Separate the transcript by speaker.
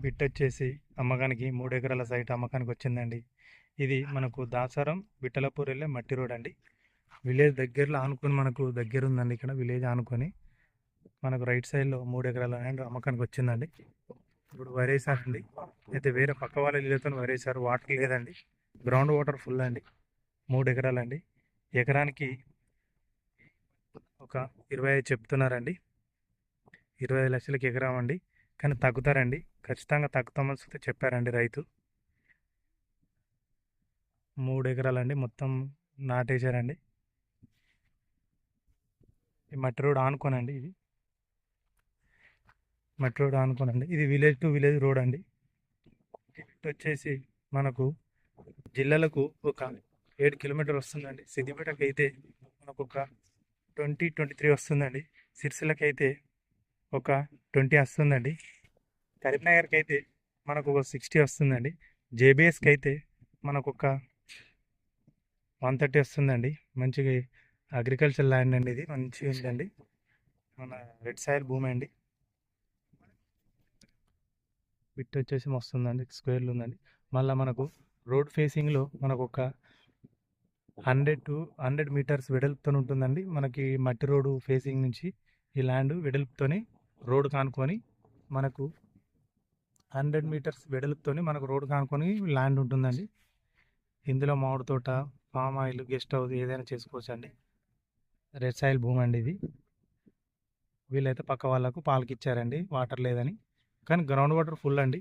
Speaker 1: Bit వచ్చేసి అమ్మకానికి 3 ఎకరాల సైట్ అమ్మకానికి వచ్చిందండి. ఇది మనకు దాసారం విఠలపూర్ వెళ్ళే మట్టి రోడ్ అండి. విలేజ్ దగ్గరలో ఆనుకొని మనకు దగ్గర ఉందండి. ఇక్కడ విలేజ్ ఆనుకొని మనకు రైట్ సైడ్లో 3 ఎకరాల ల్యాండ్ అమ్మకానికి వచ్చిందండి. ఇప్పుడు వరేసారండి. అయితే వేరే పక్క వాళ్ళ ఇళ్ళతో వరేసారు. వాటర్ లేదండి, గ్రౌండ్ వాటర్ ఫుల్ అండి. 3 ఎకరాలండి. ఎకరానికి ఒక 25 చెప్తున్నారండి. 25 లక్షలకి ఎకరం అండి. కానీ తగ్గుతారండి, ఖచ్చితంగా తగ్గుతామని చెప్పారండి రైతు. 3 ఎకరాలండి, మొత్తం నాటేశారండి. ఈ మట్టి రోడ్ ఆనుకోనండి, ఇది మట్టి రోడ్ ఆనుకోనండి. ఇది విలేజ్ టు విలేజ్ రోడ్ అండి. ఇటు వచ్చేసి మనకు జిల్లాలకు ఒక 7 కిలోమీటర్ వస్తుందండి. సిద్దిపేటకి అయితే మనకు ఒక 23 వస్తుందండి. సిరిసిల్లకి అయితే ఒక 20 వస్తుందండి. కరీంనగర్కి అయితే మనకు ఒక 60 వస్తుందండి. జేబిఎస్కి అయితే మనకు ఒక 130 వస్తుందండి. మంచిగా అగ్రికల్చర్ ల్యాండ్ అండి, ఇది మంచిగా ఉందండి. మన రెడ్ సాయిల్ భూమి అండి. బిట్ వచ్చేసి వస్తుందండి, స్క్వేర్లు ఉందండి. మళ్ళీ మనకు రోడ్ ఫేసింగ్లో మనకు ఒక 100 మీటర్స్ వెడల్పుతో ఉంటుందండి. మనకి మట్టి రోడ్డు ఫేసింగ్ నుంచి ఈ ల్యాండ్ వెడల్పుతోని రోడ్ కానుకొని మనకు 100 మీటర్స్ వెడల్పుతోని మనకు రోడ్ కానుకొని ల్యాండ్ ఉంటుందండి. ఇందులో మామిడి తోట, ఫామ్ ఆయిల్, గెస్ట్ హౌస్ ఏదైనా చేసుకోవచ్చు అండి. రెడ్ సాయిల్ భూమి అండి ఇది. వీళ్ళైతే పక్క వాళ్ళకు పాలకి ఇచ్చారండి వాటర్ లేదని, కానీ గ్రౌండ్ వాటర్ ఫుల్ అండి.